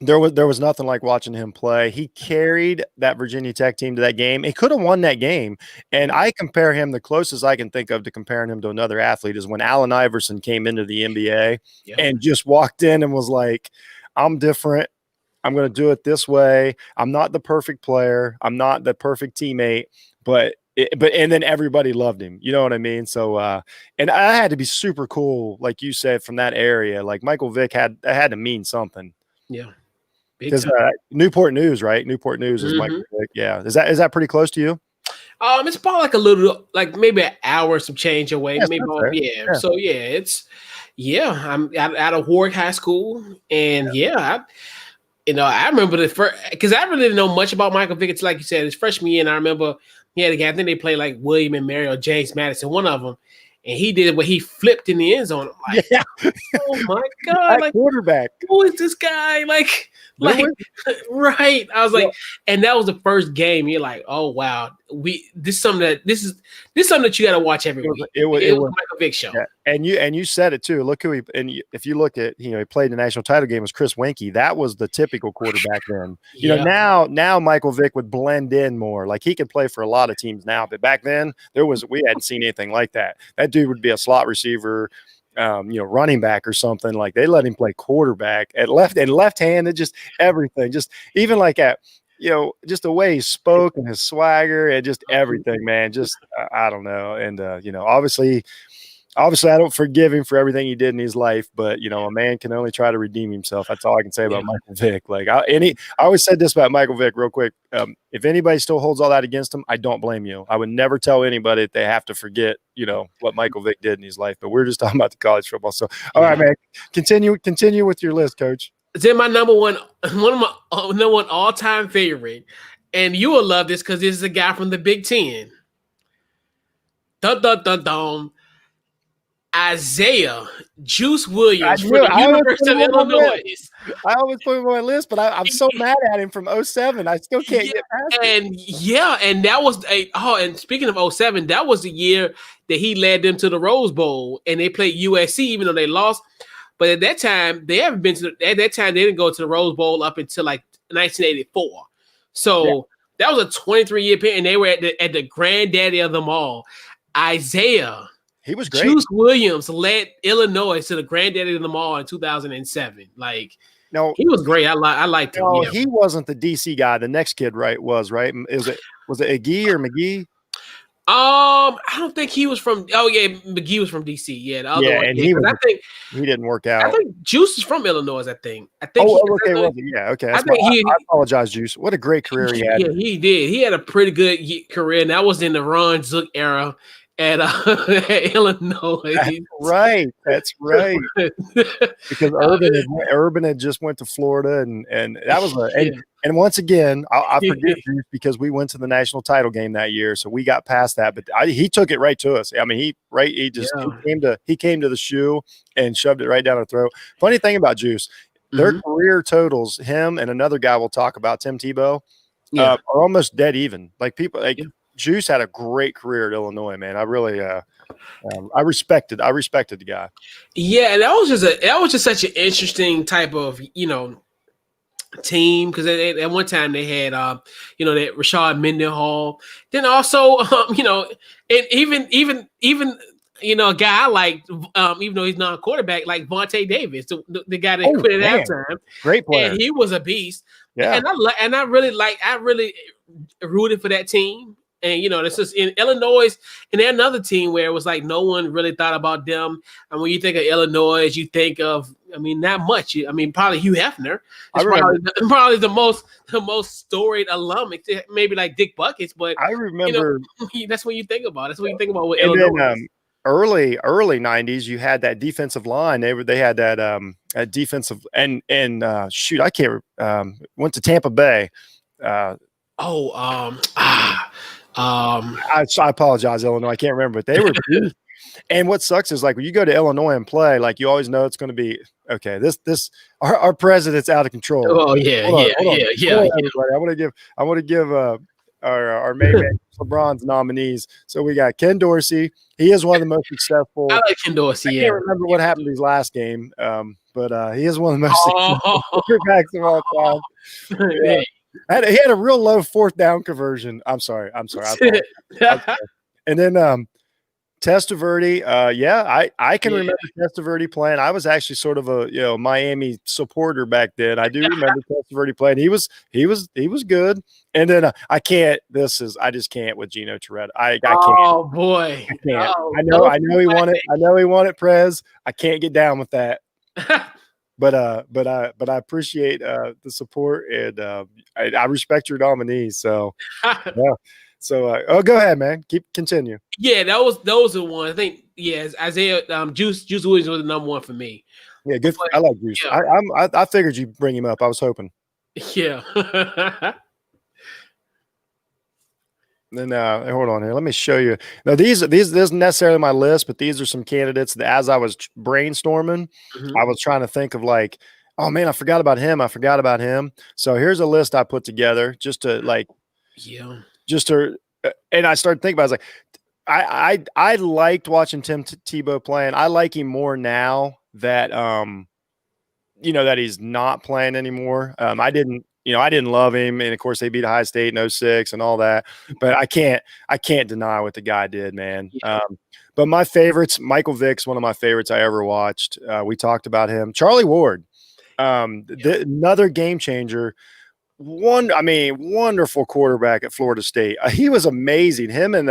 there was nothing like watching him play. He carried that Virginia Tech team to that game. He could have won that game. And I compare him, the closest I can think of to comparing him to another athlete is when Allen Iverson came into the NBA and just walked in and was like, I'm different. I'm going to do it this way. I'm not the perfect player. I'm not the perfect teammate, but then everybody loved him. You know what I mean? So, and I had to be super cool, like you said, from that area. Like Michael Vick had to mean something. Yeah. Because Newport News, right? Newport News is Michael Vick. Yeah. Is that pretty close to you? It's probably like a little, like maybe an hour, some change away. Yes, maybe. Yeah. So I'm out of Warwick High School, and I remember the first, because I really didn't know much about Michael Vick. It's like you said, his freshman year, and I remember he had a game. I think they played like William and Mary or James Madison, one of them. And he did it where he flipped in the end zone. I'm like, oh my God. Like, quarterback. Who is this guy? Like, right. I was like, and that was the first game. You're like, oh wow. This is something that you got to watch every week. It was Michael Vick show. Yeah. And you said it too. Look who if you look at, he played the national title game was Chris Weinke. That was the typical quarterback then. Now Michael Vick would blend in more. Like he could play for a lot of teams now, but back then we hadn't seen anything like that. That dude would be a slot receiver, running back or something. Like they let him play quarterback at left hand, and just everything, just even like at, just the way he spoke and his swagger and just everything, man. Just I don't know. And obviously I don't forgive him for everything he did in his life, but a man can only try to redeem himself. That's all I can say about Michael Vick. Like I always said this about Michael Vick real quick. If anybody still holds all that against him, I don't blame you. I would never tell anybody that they have to forget, what Michael Vick did in his life, but we're just talking about the college football. So, all right, man, continue with your list, Coach. It's in my one of my number one all-time favorite, and you will love this because this is a guy from the Big Ten. Dun, dun, dun, dun. Isaiah Juice Williams from the University of Illinois. I always put him on my list, but I'm so mad at him from 2007. I still can't get past it. And that was and speaking of 2007, that was the year that he led them to the Rose Bowl, and they played USC even though they lost. But at that time, they didn't go to the Rose Bowl up until like 1984. So that was a 23-year period, and they were at the granddaddy of them all. Isaiah. He was great. Juice Williams led Illinois to the granddaddy of them all in 2007. Like, no, he was great. I liked him. No, he wasn't the DC guy. The next kid, right? Was it McGee or McGee? I don't think he was from. Oh yeah, McGee was from DC. Yeah, the other one. And I think he didn't work out. I think Juice is from Illinois. I think. Okay. I apologize, Juice. What a great career he had. Yeah, he did. He had a pretty good career, and that was in the Ron Zook era at Illinois. That's right. Because Urban had just went to Florida, and that was and once again, I forgive you because we went to the national title game that year, so we got past that. But he took it right to us. I mean, he came to the shoe and shoved it right down our throat. Funny thing about Juice, their career totals, him and another guy we'll talk about, Tim Tebow, are almost dead even. Like people like. Juice had a great career at Illinois, man. I really, I respected the guy. Yeah, and that was just such an interesting type of team because at one time they had that Rashad Mendenhall. Then also and even a guy like even though he's not a quarterback, like Vontae Davis, the guy that quit at halftime. Great player. And he was a beast. Yeah, and I really rooted for that team. And this is in Illinois, and they're another team where it was like no one really thought about them. And when you think of Illinois, you think of, not much. Probably Hugh Hefner. Probably the most storied alum, maybe like Dick Buckets. But I remember that's what you think about. That's what you think about with Illinois. Then, early 90s, you had that defensive line. They had that defensive and shoot, I can't. Went to Tampa Bay. I I apologize, Illinois. I can't remember, but they were And what sucks is like when you go to Illinois and play, like you always know it's going to be okay. Our president's out of control. Oh yeah, hold on. everybody. I want to give our main man LeBron's nominees. So we got Ken Dorsey. He is one of the most successful. I like Ken Dorsey. I can't remember what happened to his last game, but he is one of the most successful quarterbacks of all time. Yeah. He had a real low 4th down conversion. I'm sorry. And then Testaverde, I can remember Testaverde playing. I was actually sort of a Miami supporter back then. I do remember Testaverde playing. He was good. And then I just can't with Gino Torretta. I can't. Oh boy, I can't. I know he won it. I know he won it, Prez. I can't get down with that. But I appreciate the support, and I respect your nominees. So yeah. So go ahead, man. Continue. Yeah, those are the ones. I think Isaiah Juice Williams was the number one for me. Yeah, good. I like Juice. Yeah. I figured you'd bring him up. I was hoping. Yeah. Then hold on here. Let me show you. Now these isn't necessarily my list, but these are some candidates that as I was brainstorming, I was trying to think of like, oh man, I forgot about him. So here's a list I put together just to like, and I started thinking about it. I was like, I liked watching Tim Tebow playing. I like him more now that that he's not playing anymore. I didn't love him, and of course they beat Ohio State in 06 and all that. But I can't deny what the guy did, man. But my favorites, Michael Vick's one of my favorites I ever watched. We talked about him. Charlie Ward, another game changer. Wonderful quarterback at Florida State. He was amazing. Him and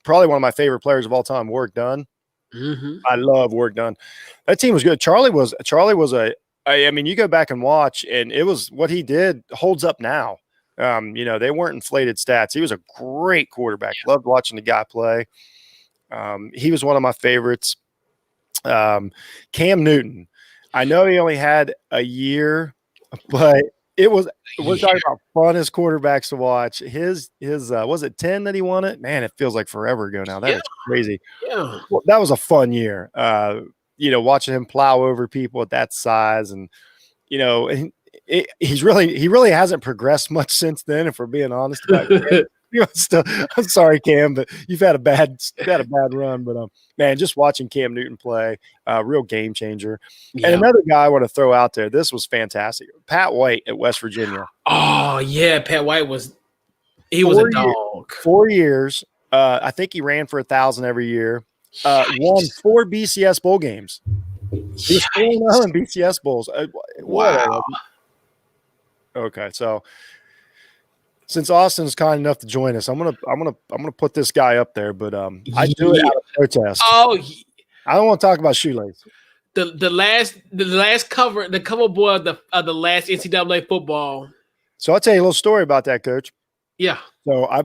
probably one of my favorite players of all time, Warrick Dunn. I love Warrick Dunn. That team was good. Charlie was you go back and watch, and it was what he did holds up now. They weren't inflated stats. He was a great quarterback. Loved watching the guy play. He was one of my favorites. Cam Newton. I know he only had a year, but we're talking about funnest quarterbacks to watch. His was it 10 that he won it? Man, it feels like forever ago now. That is crazy. Yeah. Well, that was a fun year. Watching him plow over people at that size, and he really hasn't progressed much since then, if we're being honest about it. I'm sorry, Cam, but you've had a bad run. But man, just watching Cam Newton play, real game changer. Yeah. And another guy I want to throw out there. This was fantastic. Pat White at West Virginia. Oh yeah, Pat White was a dog. 4 years. I think he ran for 1,000 every year. Won 4 BCS bowl games. He was 4-0 in BCS bowls. Wow. Okay, so. Since Austin's kind enough to join us, I'm gonna put this guy up there, but I do it out of protest. Oh, I don't want to talk about Shoelace. The last cover boy of the last NCAA football. So I'll tell you a little story about that, Coach. Yeah. So I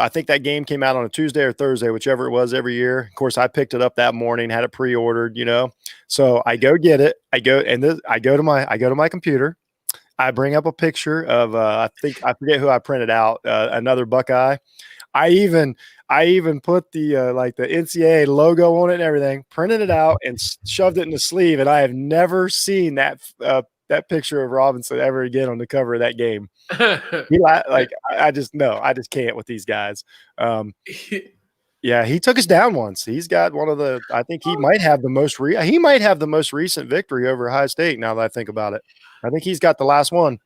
think that game came out on a Tuesday or Thursday, whichever it was every year. Of course, I picked it up that morning, had it pre-ordered. So I go get it. I go to my computer. I bring up a picture of I forget who I printed out, another Buckeye. I even put the the NCAA logo on it and everything, printed it out and shoved it in the sleeve. And I have never seen that picture of Robinson ever again on the cover of that game. I just can't with these guys. Yeah, he took us down once. He's got one of the. I think he might have the most recent victory over Ohio State. Now that I think about it, I think he's got the last one,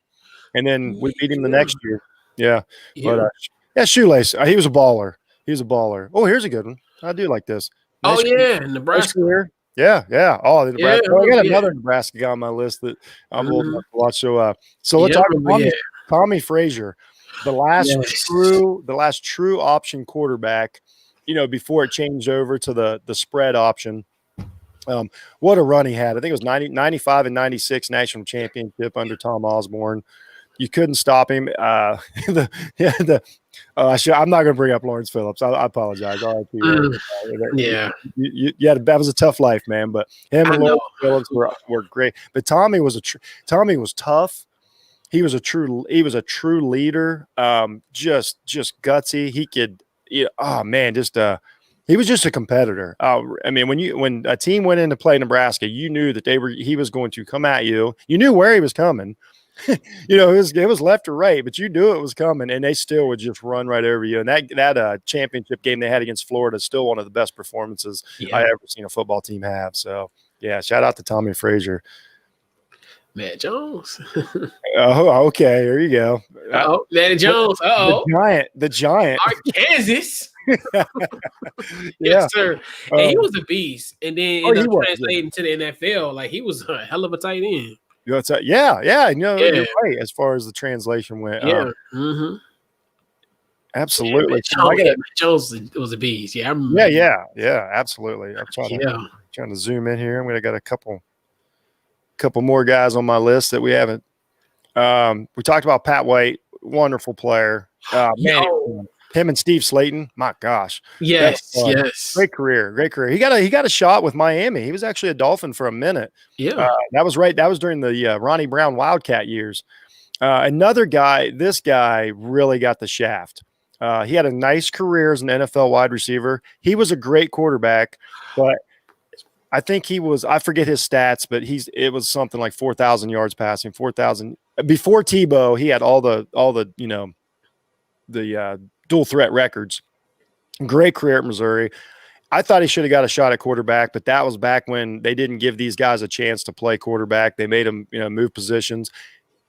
and then we beat him the next year. Yeah. But Shoelace. He was a baller. Oh, here's a good one. I do like this. Nice Nebraska. Yeah. Oh, the Nebraska. I got another Nebraska guy on my list that I'm old enough to watch. So let's talk about Tommy Frazier, the last true option quarterback. Before it changed over to the spread option. What a run he had. I think it was 95 and 96 national championship under Tom Osborne. You couldn't stop him. I'm not going to bring up Lawrence Phillips. I apologize. That was a tough life, man. But him and Lawrence Phillips were great. But Tommy was tough. He was a true leader. Just gutsy. He could. He was just a competitor. I mean, when a team went in to play Nebraska, you knew that he was going to come at you. You knew where he was coming. It was left or right, but you knew it was coming, and they still would just run right over you. And that championship game they had against Florida is still one of the best performances I ever seen a football team have. So, yeah, shout out to Tommy Frazier. Matt Jones. Oh, okay. Here you go. Oh, Matt Jones. The giant. Kansas. Yes, sir. And he was a beast. And then translating to the NFL, like he was a hell of a tight end. You're right. As far as the translation went, absolutely. Jones was a beast. Yeah, absolutely. I'm trying to zoom in here. I got a couple more guys on my list that we haven't. We talked about Pat White, wonderful player. Him and Steve Slayton, my gosh. Yes. Great career. He got a shot with Miami. He was actually a Dolphin for a minute. Yeah. That was right. That was during the Ronnie Brown Wildcat years. Another guy, this guy really got the shaft. He had a nice career as an NFL wide receiver. He was a great quarterback, but I think I forget his stats, but it was something like 4,000 yards passing, 4,000 before Tebow. He had all the dual threat records. Great career at Missouri. I thought he should have got a shot at quarterback, but that was back when they didn't give these guys a chance to play quarterback. They made him, move positions.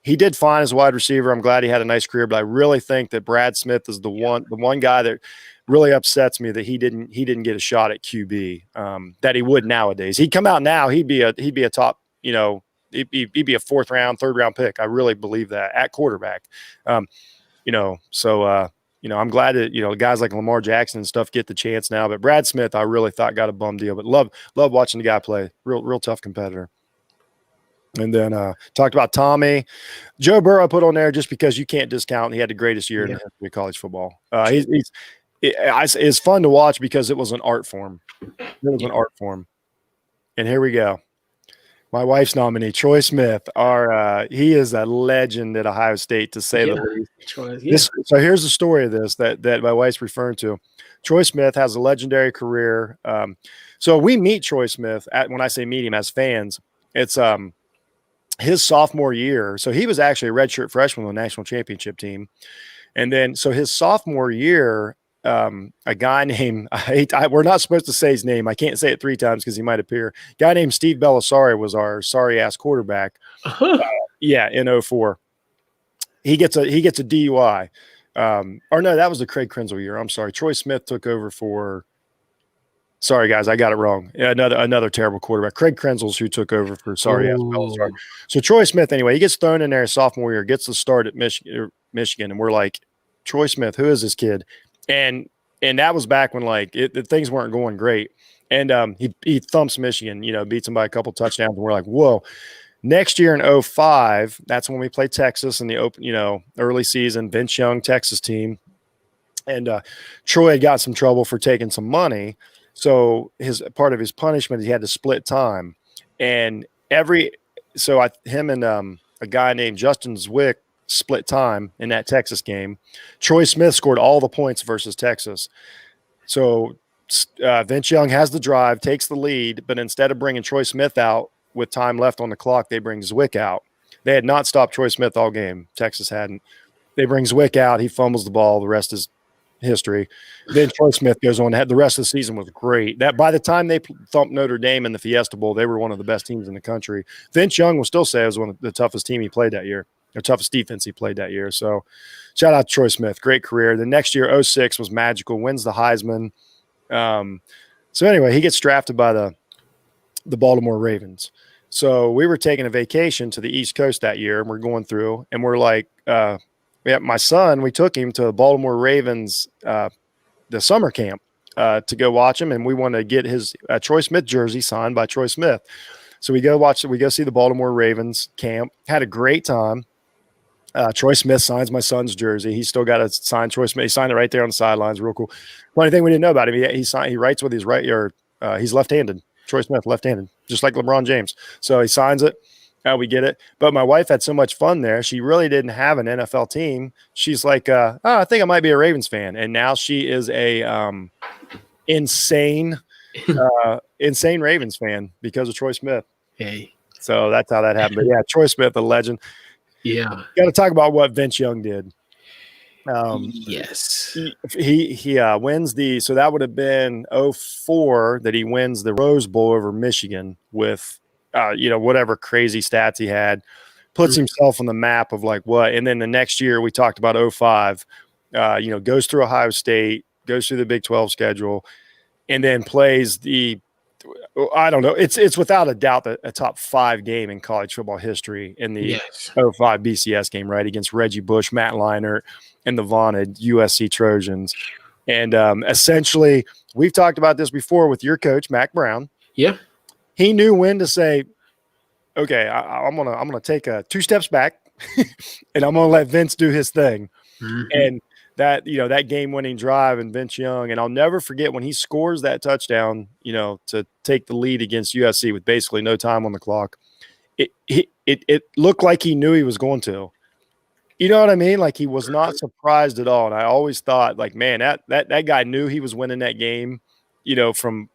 He did fine as a wide receiver. I'm glad he had a nice career, but I really think that Brad Smith is the one guy that really upsets me that he didn't get a shot at QB that he would nowadays. He'd come out now, he'd be a top, he'd be a fourth round, third round pick. I really believe that at quarterback. I'm glad that, guys like Lamar Jackson and stuff get the chance now, but Brad Smith, I really thought got a bum deal, but love watching the guy play. Real tough competitor. And then talked about Tommy. Joe Burrow put on there just because you can't discount. He had the greatest year in the history of college football. It's fun to watch because it was an art form. And here we go. My wife's nominee, Troy Smith. He is a legend at Ohio State, to say the least. So here's the story of this that my wife's referring to. Troy Smith has a legendary career. So we meet Troy Smith when I say meet him as fans, it's his sophomore year. So he was actually a redshirt freshman on the national championship team. And then, so his sophomore year, a guy named, we're not supposed to say his name. I can't say it 3 times because he might appear. A guy named Steve Bellisari was our sorry ass quarterback. In 04. He gets a DUI. Or no, that was the Craig Krenzel year. I'm sorry. Troy Smith took over for, sorry guys, I got it wrong. Another terrible quarterback. Craig Krenzel's who took over for sorry ass Bellisari. So Troy Smith, anyway, he gets thrown in there his sophomore year, gets the start at Michigan, and we're like, Troy Smith, who is this kid? And that was back when things weren't going great. And he thumps Michigan, beats them by a couple touchdowns. And we're like, whoa. Next year in 05, that's when we played Texas in the open, early season, Vince Young, Texas team. And Troy had got some trouble for taking some money. So part of his punishment, he had to split time. And him and a guy named Justin Zwick split time in that Texas game. Troy Smith scored all the points versus Texas. So Vince Young has the drive, takes the lead, but instead of bringing Troy Smith out with time left on the clock, they bring Zwick out. They had not stopped Troy Smith all game. Texas hadn't. They bring Zwick out. He fumbles the ball. The rest is history. Then Troy Smith goes on. The rest of the season was great. That by the time they thumped Notre Dame in the Fiesta Bowl, they were one of the best teams in the country. Vince Young will still say it was one of the toughest team he played that year. The toughest defense he played that year. So shout out to Troy Smith. Great career. The next year, 06 was magical. Wins the Heisman. So anyway, he gets drafted by the Baltimore Ravens. So we were taking a vacation to the East Coast that year, and we're going through, and we're like, my son, we took him to Baltimore Ravens, the summer camp to go watch him, and we wanted to get his Troy Smith jersey signed by Troy Smith. So we go see the Baltimore Ravens camp. Had a great time. Troy Smith signs my son's jersey. He's still got to sign Troy Smith. He signed it right there on the sidelines. Real cool. Funny thing we didn't know about him, he writes with his right ear. He's left-handed. Troy Smith, left-handed, just like LeBron James. So he signs it. We get it. But my wife had so much fun there. She really didn't have an NFL team. She's like, I think I might be a Ravens fan. And now she is insane Ravens fan because of Troy Smith. Hey. So that's how that happened. But yeah, Troy Smith, a legend. Yeah. Got to talk about what Vince Young did. Yes. He wins so that would have been 2004 that he wins the Rose Bowl over Michigan with, whatever crazy stats he had, puts himself on the map of like what. And then the next year we talked about 2005, goes through Ohio State, goes through the Big 12 schedule, and then plays I don't know. It's without a doubt a top 5 game in college football history in the 2005 BCS game, right, against Reggie Bush, Matt Leinart, and the vaunted USC Trojans. And essentially, we've talked about this before with your coach, Mack Brown. Yeah. He knew when to say, okay, I'm gonna take 2 steps back and I'm gonna let Vince do his thing. And that game-winning drive and Vince Young, and I'll never forget when he scores that touchdown, to take the lead against USC with basically no time on the clock. It looked like he knew he was going to. You know what I mean? Like he was not surprised at all. And I always thought, like, man, that guy knew he was winning that game, from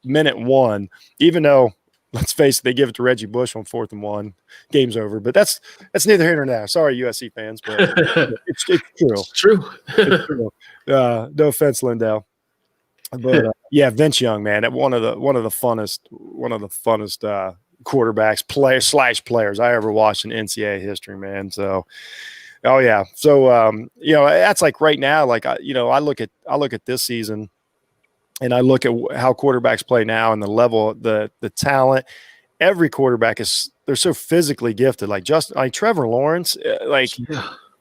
minute 1, even though, let's face it, they give it to Reggie Bush on 4th and 1, game's over. But that's neither here nor there. Sorry, USC fans, but it's true. It's true. It's true. No offense, Lindell. But yeah, Vince Young, man, one of the funnest quarterbacks, players I ever watched in NCAA history, man. So, oh yeah. So, that's like right now, like, I look at this season and I look at how quarterbacks play now and the level, the talent. Every quarterback they're so physically gifted. Like Trevor Lawrence,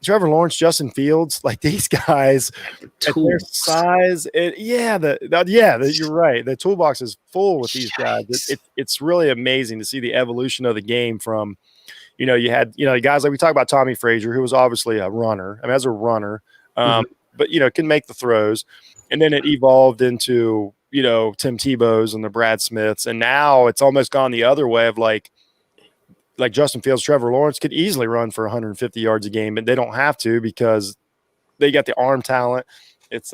Trevor Lawrence, Justin Fields, like these guys at their size. You're right. The toolbox is full with these guys. It's really amazing to see the evolution of the game from, you had, guys like we talk about Tommy Frazier, who was obviously a runner. I mean, as a runner, but, can make the throws. And then it evolved into, Tim Tebow's and the Brad Smiths. And now it's almost gone the other way of like Justin Fields, Trevor Lawrence could easily run for 150 yards a game, but they don't have to because they got the arm talent. It's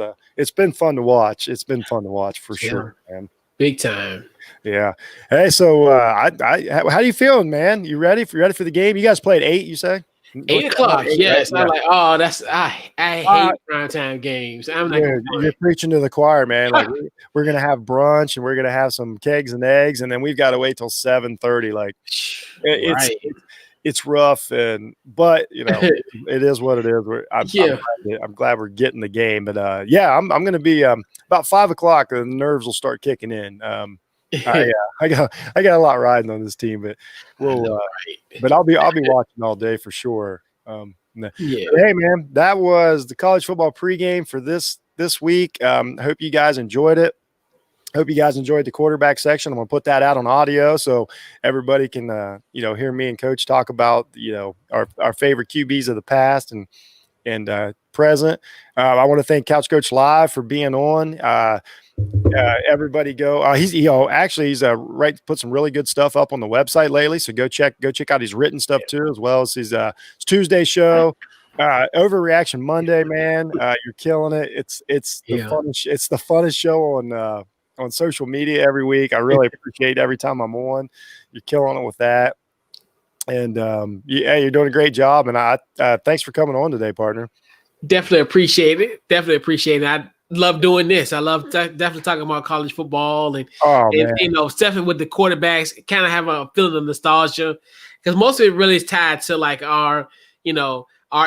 been fun to watch. It's been fun to watch for sure, man. Big time. Yeah. Hey, so how you feeling, man? You ready for the game? You guys play at 8, you say? 8 o'clock. Yes. I'm like, I hate primetime games. I'm like, you're preaching to the choir, man. Like we're gonna have brunch and we're gonna have some kegs and eggs, and then we've got to wait till 7:30. Like it's rough, but it is what it is. I'm glad we're getting the game, but I'm gonna be about 5 o'clock. The nerves will start kicking in. I got a lot riding on this team, but but I'll be watching all day for sure. But hey, man, that was the college football pregame for this week. Hope you guys enjoyed it. Hope you guys enjoyed the quarterback section. I'm gonna put that out on audio so everybody can hear me and Coach talk about our favorite QBs of the past and present. I want to thank Couch Coach Live for being on. Everybody go. He's put some really good stuff up on the website lately. So go check out his written stuff too, as well as his Tuesday show. Overreaction Monday, man. You're killing it. It's the funnest show on social media every week. I really appreciate every time I'm on. You're killing it with that. And you're doing a great job. And I thanks for coming on today, partner. Definitely appreciate it. I love doing this. I love definitely talking about college football and definitely with the quarterbacks, kind of have a feeling of nostalgia because most of it really is tied to like our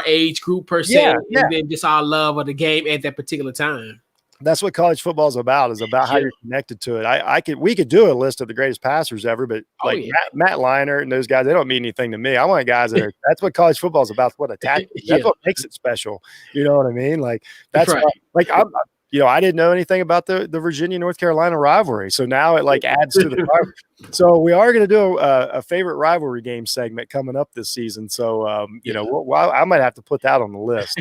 age group per se, and then just our love of the game at that particular time. That's what college football is about how you're connected to it. We could do a list of the greatest passers ever, but Matt Leinart and those guys, they don't mean anything to me. I want guys that's what college football is about. What attachment. That's what makes it special. You know what I mean? Like that's right. I didn't know anything about the Virginia North Carolina rivalry, so now it adds to the rivalry. So we are going to do a favorite rivalry game segment coming up this season. So I might have to put that on the list.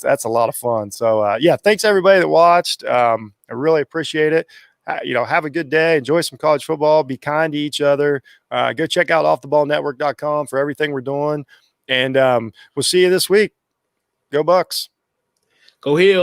That's a lot of fun. So thanks everybody that watched. I really appreciate it. Have a good day. Enjoy some college football. Be kind to each other. Go check out offtheballnetwork.com for everything we're doing. And we'll see you this week. Go Bucks. Go Heels.